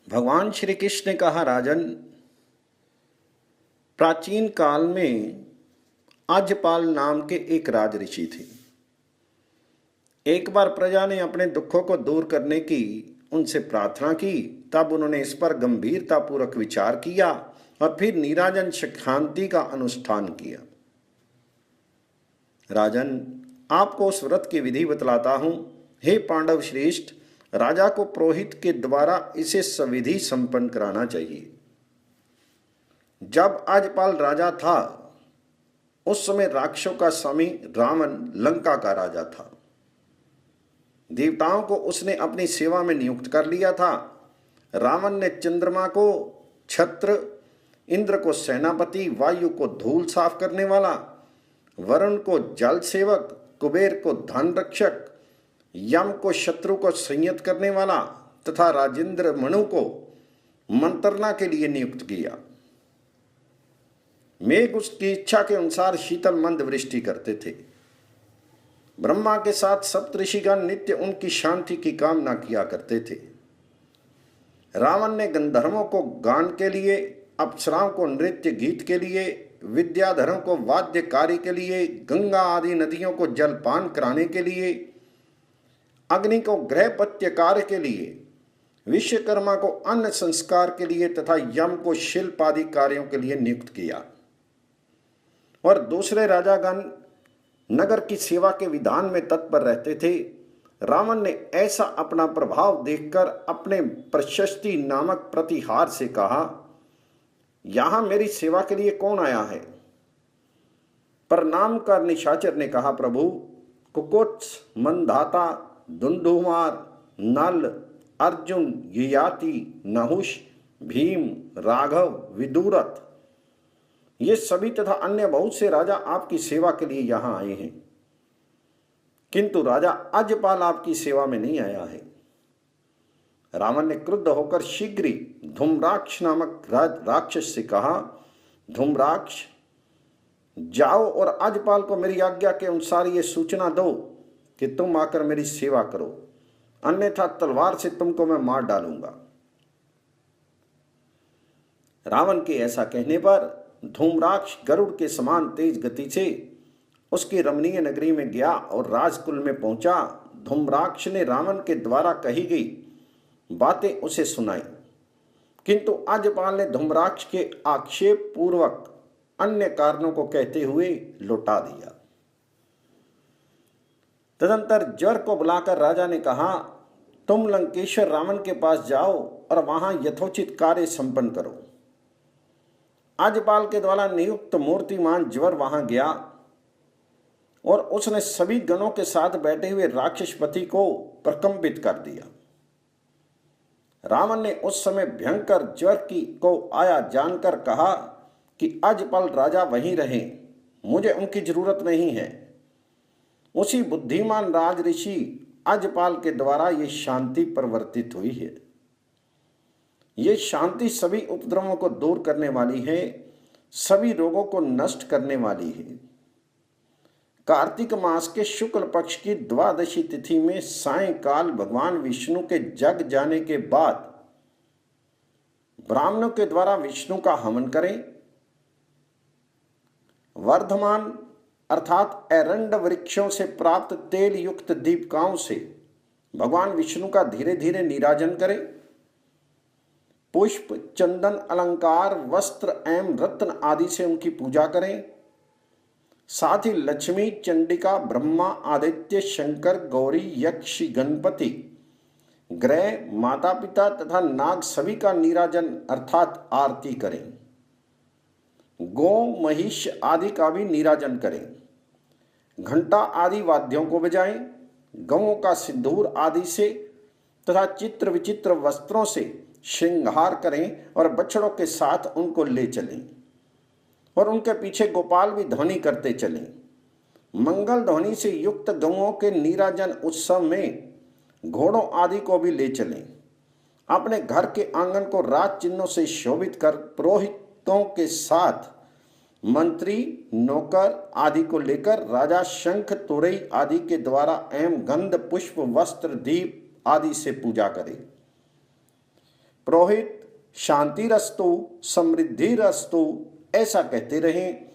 भगवान श्री कृष्ण ने कहा, राजन, प्राचीन काल में अजपाल नाम के एक राज ऋषि थे। एक बार प्रजा ने अपने दुखों को दूर करने की उनसे प्रार्थना की। तब उन्होंने इस पर गंभीरतापूर्वक विचार किया और फिर नीराजन शांति का अनुष्ठान किया। राजन, आपको उस व्रत की विधि बतलाता हूं। हे पांडव श्रेष्ठ, राजा को पुरोहित के द्वारा इसे सविधि संपन्न कराना चाहिए। जब अजपाल राजा था उस समय राक्षसों का स्वामी रावण लंका का राजा था। देवताओं को उसने अपनी सेवा में नियुक्त कर लिया था। रावण ने चंद्रमा को छत्र, इंद्र को सेनापति, वायु को धूल साफ करने वाला, वरुण को जल सेवक, कुबेर को धन रक्षक, यम को शत्रु को संयत करने वाला तथा राजेंद्र मनु को मंत्रणा के लिए नियुक्त किया। मेघ उसकी इच्छा के अनुसार शीतल मंद वृष्टि करते थे। ब्रह्मा के साथ सप्तऋषिगण नित्य उनकी शांति की कामना किया करते थे। रावण ने गंधर्वों को गान के लिए, अप्सराओं को नृत्य गीत के लिए, विद्याधरों को वाद्य कार्य के लिए, गंगा आदि नदियों को जलपान कराने के लिए, अग्नि को गृहपत्य कार्य के लिए, विश्वकर्मा को अन्न संस्कार के लिए तथा यम को शिल्प आदि कार्यों के लिए नियुक्त किया। और दूसरे राजागण नगर की सेवा के विधान में तत्पर रहते थे। रावण ने ऐसा अपना प्रभाव देखकर अपने प्रशस्ति नामक प्रतिहार से कहा, यहां मेरी सेवा के लिए कौन आया है? प्रणाम कर निशाचर ने कहा, प्रभु, कुकुत्स, मंधाता, धुंधुमार, नल, अर्जुन, ययाति, नहुष, भीम, राघव, विदुरथ, ये सभी तथा अन्य बहुत से राजा आपकी सेवा के लिए यहां आए हैं, किंतु राजा अजपाल आपकी सेवा में नहीं आया है। रावण ने क्रुद्ध होकर शीघ्र ही धूम्राक्ष नामक राक्षस से कहा, धूम्राक्ष, जाओ और अजपाल को मेरी आज्ञा के अनुसार ये सूचना दो कि तुम आकर मेरी सेवा करो, अन्यथा तलवार से तुमको मैं मार डालूंगा। रावण के ऐसा कहने पर धूम्राक्ष गरुड़ के समान तेज गति से उसकी रमणीय नगरी में गया और राजकुल में पहुंचा। धूम्राक्ष ने रावण के द्वारा कही गई बातें उसे सुनाई, किंतु अजपाल ने धूम्राक्ष के आक्षेप पूर्वक अन्य कारणों को कहते हुए लौटा दिया। तदंतर ज्वर को बुलाकर राजा ने कहा, तुम लंकेश्वर रावण के पास जाओ और वहां यथोचित कार्य संपन्न करो। अजपाल के द्वारा नियुक्त मूर्तिमान ज्वर वहां गया और उसने सभी गणों के साथ बैठे हुए राक्षसपति को प्रकंपित कर दिया। रावण ने उस समय भयंकर ज्वर को आया जानकर कहा कि अजपाल राजा वहीं रहे, मुझे उनकी जरूरत नहीं है। उसी बुद्धिमान राज ऋषि अजपाल के द्वारा ये शांति प्रवर्तित हुई है। ये शांति सभी उपद्रवों को दूर करने वाली है, सभी रोगों को नष्ट करने वाली है। कार्तिक मास के शुक्ल पक्ष की द्वादशी तिथि में सायंकाल भगवान विष्णु के जग जाने के बाद ब्राह्मणों के द्वारा विष्णु का हवन करें। वर्धमान अर्थात एरंड वृक्षों से प्राप्त तेल युक्त दीपिकाओं से भगवान विष्णु का धीरे धीरे नीराजन करें। पुष्प, चंदन, अलंकार, वस्त्र एवं रत्न आदि से उनकी पूजा करें। साथ ही लक्ष्मी, चंडिका, ब्रह्मा, आदित्य, शंकर, गौरी, यक्ष, गणपति, ग्रह, माता पिता तथा नाग सभी का नीराजन अर्थात आरती करें। गौ, महिष आदि का भी नीराजन करें। घंटा आदि वाद्यों को बजाएं। गौओं का सिंदूर आदि से तथा चित्र विचित्र वस्त्रों से श्रृंगार करें और बछड़ों के साथ उनको ले चलें और उनके पीछे गोपाल भी ध्वनि करते चलें। मंगल ध्वनि से युक्त गौओं के नीराजन उत्सव में घोड़ों आदि को भी ले चलें। अपने घर के आंगन को राज चिन्हों से शोभित कर पुरोहितों के साथ मंत्री, नौकर आदि को लेकर राजा शंख, तुरई आदि के द्वारा एवं गंध, पुष्प, वस्त्र, दीप आदि से पूजा करें। पुरोहित शांतिरस्तु समृद्धिरस्तु ऐसा कहते रहें।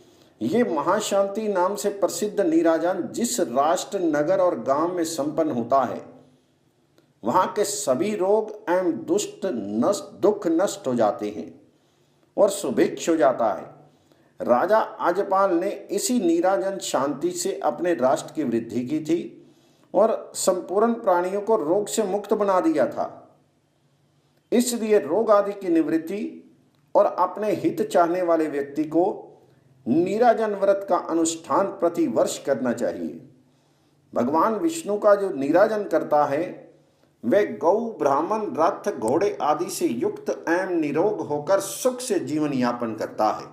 ये महाशांति नाम से प्रसिद्ध नीराजन जिस राष्ट्र, नगर और गांव में संपन्न होता है, वहां के सभी रोग एवं दुख नष्ट हो जाते हैं और सुभिक्ष हो जाता है। राजा आजपाल ने इसी नीराजन शांति से अपने राष्ट्र की वृद्धि की थी और संपूर्ण प्राणियों को रोग से मुक्त बना दिया था। इसलिए रोग आदि की निवृत्ति और अपने हित चाहने वाले व्यक्ति को नीराजन व्रत का अनुष्ठान प्रतिवर्ष करना चाहिए। भगवान विष्णु का जो नीराजन करता है वह गौ, ब्राह्मण, रथ, घोड़े आदि से युक्त एवं निरोग होकर सुख से जीवन यापन करता है।